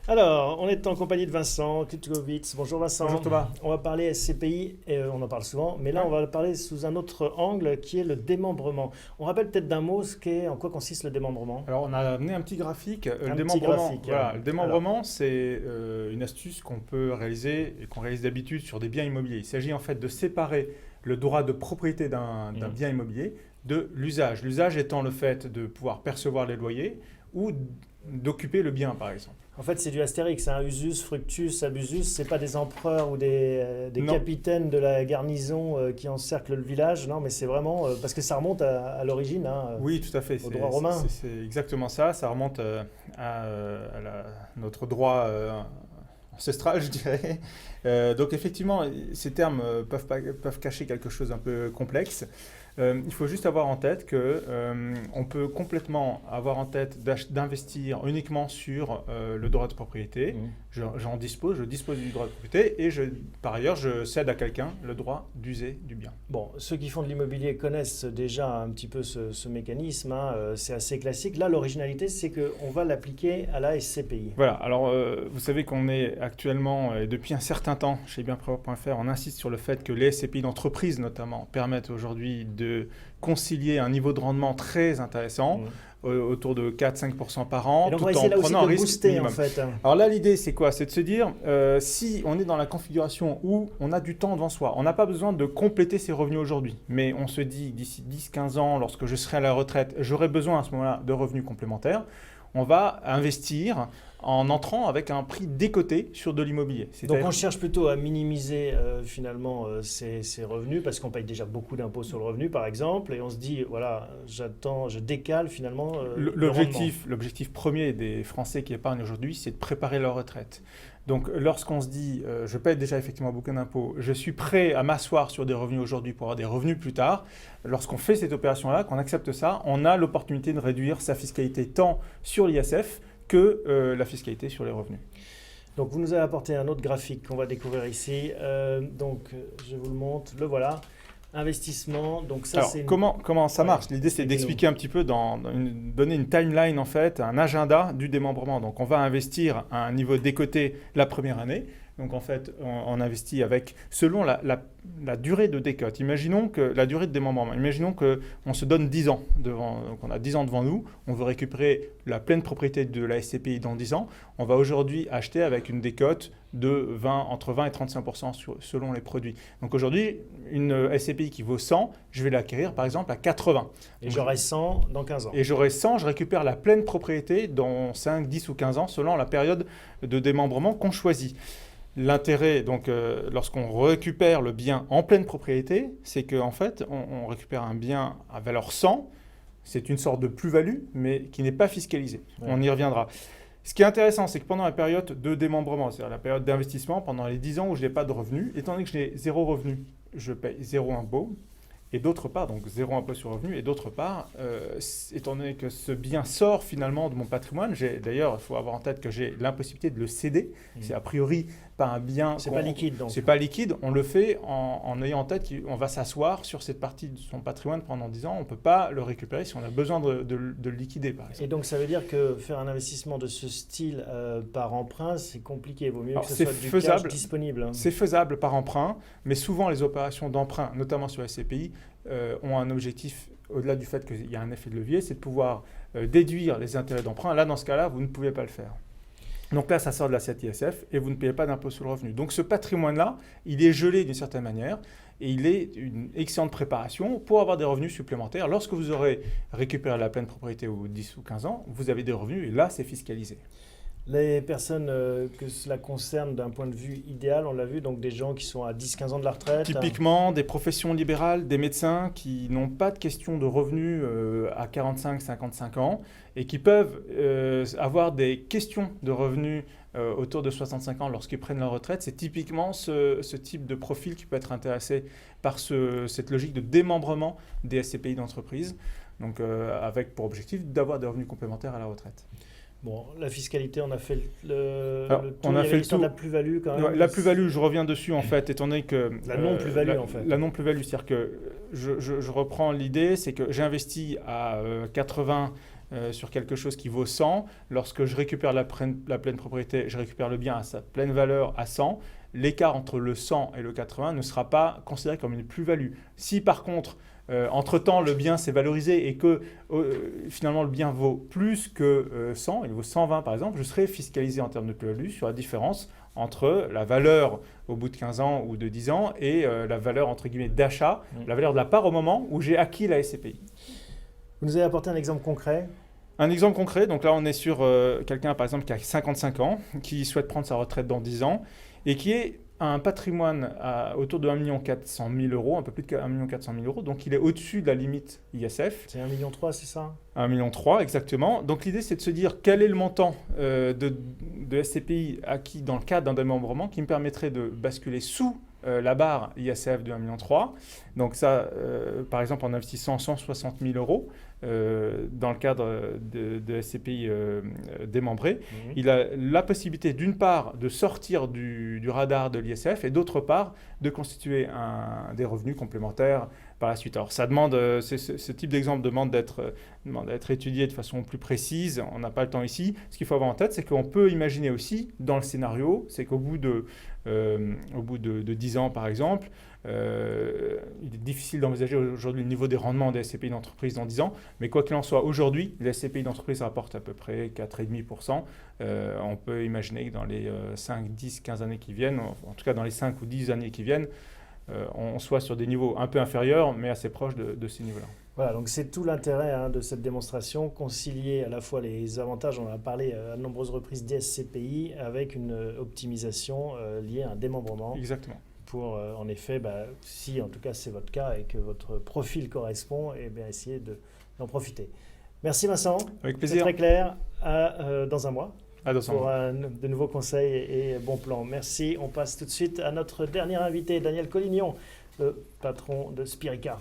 Alors, on est en compagnie de Vincent Klitschkowitz. Bonjour Vincent. Bonjour Thomas. On va parler SCPI, et on en parle souvent, mais là on va parler sous un autre angle qui est le démembrement. On rappelle peut-être d'un mot en quoi consiste le démembrement. Alors on a amené un petit graphique. Un Le petit démembrement, graphique. voilà, le démembrement c'est une astuce qu'on peut réaliser et qu'on réalise d'habitude sur des biens immobiliers. Il s'agit en fait de séparer le droit de propriété d'un bien immobilier de l'usage. L'usage étant le fait de pouvoir percevoir les loyers ou d'occuper le bien par exemple. En fait, c'est du Astérix, hein. Usus, Fructus, Abusus. C'est pas des empereurs ou des capitaines de la garnison qui encerclent le village. Non, mais c'est vraiment parce que ça remonte à l'origine. Hein, oui, tout à fait. Au droit romain. C'est exactement ça. Ça remonte à notre droit ancestral, je dirais. Donc effectivement, ces termes peuvent cacher quelque chose d'un peu complexe. Il faut juste avoir en tête qu'on peut complètement avoir en tête d'investir uniquement sur le droit de propriété. Je dispose du droit de propriété et par ailleurs, je cède à quelqu'un le droit d'user du bien. Bon, ceux qui font de l'immobilier connaissent déjà un petit peu ce mécanisme. Hein, c'est assez classique. Là, l'originalité, c'est qu'on va l'appliquer à la SCPI. Voilà. Alors, vous savez qu'on est actuellement, et depuis un certain temps, chez bienprévoir.fr, on insiste sur le fait que les SCPI d'entreprise, notamment, permettent aujourd'hui de concilier un niveau de rendement très intéressant, autour de 4-5% par an, donc tout on va essayer en là aussi prenant un de risque booster, minimum. en fait. Alors là, l'idée, c'est quoi? C'est de se dire, si on est dans la configuration où on a du temps devant soi, on n'a pas besoin de compléter ses revenus aujourd'hui, mais on se dit, d'ici 10-15 ans, lorsque je serai à la retraite, j'aurai besoin à ce moment-là de revenus complémentaires, on va investir en entrant avec un prix décoté sur de l'immobilier. Donc on cherche plutôt à minimiser finalement ces revenus parce qu'on paye déjà beaucoup d'impôts sur le revenu par exemple et on se dit voilà je décale finalement l'objectif premier des Français qui épargnent aujourd'hui, c'est de préparer leur retraite. Donc lorsqu'on se dit je paye déjà effectivement beaucoup d'impôts, je suis prêt à m'asseoir sur des revenus aujourd'hui pour avoir des revenus plus tard, lorsqu'on fait cette opération-là, qu'on accepte ça, on a l'opportunité de réduire sa fiscalité tant sur l'ISF que la fiscalité sur les revenus. Donc vous nous avez apporté un autre graphique qu'on va découvrir ici. Donc je vous le montre, le voilà. Investissement, donc ça c'est... Comment ça marche? L'idée c'est d'expliquer un petit peu, donner une timeline en fait, un agenda du démembrement. Donc on va investir à un niveau décoté la première année. Donc en fait, on investit selon la durée de décote. Imaginons que la durée de démembrement, imaginons qu'on se donne 10 ans, donc on a 10 ans devant nous, on veut récupérer la pleine propriété de la SCPI dans 10 ans. On va aujourd'hui acheter avec une décote entre 20 et 35% selon les produits. Donc aujourd'hui, une SCPI qui vaut 100, je vais l'acquérir par exemple à 80. Et j'aurai 100 dans 15 ans. Et j'aurai 100, je récupère la pleine propriété dans 5, 10 ou 15 ans selon la période de démembrement qu'on choisit. L'intérêt, donc, lorsqu'on récupère le bien en pleine propriété, c'est qu'en fait, on récupère un bien à valeur 100. C'est une sorte de plus-value, mais qui n'est pas fiscalisée. Ouais. On y reviendra. Ce qui est intéressant, c'est que pendant la période de démembrement, c'est-à-dire la période d'investissement, pendant les 10 ans où je n'ai pas de revenus, étant donné que j'ai 0 revenu, je paye 0 impôt. Et d'autre part, donc 0 impôt sur revenu, et d'autre part, étant donné que ce bien sort finalement de mon patrimoine, d'ailleurs, il faut avoir en tête que j'ai l'impossibilité de le céder. C'est a priori pas un bien... C'est pas liquide donc. C'est pas liquide, on le fait en ayant en tête qu'on va s'asseoir sur cette partie de son patrimoine pendant 10 ans. On ne peut pas le récupérer si on a besoin de le liquider, par exemple. Et donc ça veut dire que faire un investissement de ce style par emprunt, c'est compliqué. Il vaut mieux que ce soit du cash disponible. Hein. C'est faisable par emprunt, mais souvent les opérations d'emprunt, notamment sur la SCPI, ont un objectif, au-delà du fait qu'il y a un effet de levier, c'est de pouvoir déduire les intérêts d'emprunt. Là, dans ce cas-là, vous ne pouvez pas le faire. Donc là, ça sort de l'assiette ISF et vous ne payez pas d'impôt sur le revenu. Donc ce patrimoine-là, il est gelé d'une certaine manière et il est une excellente préparation pour avoir des revenus supplémentaires. Lorsque vous aurez récupéré la pleine propriété aux 10 ou 15 ans, vous avez des revenus et là, c'est fiscalisé. Les personnes que cela concerne d'un point de vue idéal, on l'a vu, donc des gens qui sont à 10-15 ans de la retraite. Typiquement, des professions libérales, des médecins qui n'ont pas de question de revenus à 45-55 ans et qui peuvent avoir des questions de revenus autour de 65 ans lorsqu'ils prennent leur retraite. C'est typiquement ce type de profil qui peut être intéressé par cette logique de démembrement des SCPI d'entreprise, donc avec pour objectif d'avoir des revenus complémentaires à la retraite. Bon, la fiscalité, on a fait Alors, le tour. on a Il y avait fait le l'histoire de tour. la plus-value quand même. Ouais, la plus-value, je reviens dessus en fait, étant donné que... La non-plus-value, en fait. La non-plus-value, c'est-à-dire que je reprends l'idée, c'est que j'ai investi à 80 sur quelque chose qui vaut 100. Lorsque je récupère la pleine propriété, je récupère le bien à sa pleine valeur à 100. L'écart entre le 100 et le 80 ne sera pas considéré comme une plus-value. Si par contre, entre-temps, le bien s'est valorisé et que finalement le bien vaut plus que 100, il vaut 120 par exemple, je serai fiscalisé en termes de plus-value sur la différence entre la valeur au bout de 15 ans ou de 10 ans et la valeur entre guillemets d'achat, la valeur de la part au moment où j'ai acquis la SCPI. Vous nous avez apporté un exemple concret. Un exemple concret, donc là on est sur quelqu'un par exemple qui a 55 ans, qui souhaite prendre sa retraite dans 10 ans et qui est un patrimoine autour de 1 400 000 euros, un peu plus de 1 400 000 euros, donc il est au-dessus de la limite ISF. C'est 1,3 million, c'est ça? 1,3 million, exactement. Donc l'idée c'est de se dire quel est le montant de SCPI acquis dans le cadre d'un démembrement qui me permettrait de basculer sous la barre ISF de 1,3 million. Donc ça, par exemple en investissant 160 000 euros dans le cadre de SCPI démembré, il a la possibilité d'une part de sortir du radar de l'ISF et d'autre part de constituer des revenus complémentaires par la suite. Alors ça demande, ce type d'exemple demande d'être étudié de façon plus précise, on n'a pas le temps ici. Ce qu'il faut avoir en tête, c'est qu'on peut imaginer aussi dans le scénario, c'est qu'au bout de 10 ans par exemple, il est difficile d'envisager aujourd'hui le niveau des rendements des SCPI d'entreprise dans 10 ans, mais quoi qu'il en soit, aujourd'hui, les SCPI d'entreprise rapportent à peu près 4,5%. On peut imaginer que dans les 5, 10, 15 années qui viennent, en tout cas dans les 5 ou 10 années qui viennent, on soit sur des niveaux un peu inférieurs, mais assez proches de ces niveaux-là. Voilà, donc c'est tout l'intérêt de cette démonstration, concilier à la fois les avantages, on en a parlé à de nombreuses reprises des SCPI, avec une optimisation liée à un démembrement. Exactement. Pour, en effet, si en tout cas c'est votre cas et que votre profil correspond, et bien essayer d'en profiter. Merci Vincent. Avec plaisir. C'est très clair. Dans un mois. Pour de nouveaux conseils et bons plans. Merci. On passe tout de suite à notre dernier invité, Daniel Collignon, le patron de Spirica.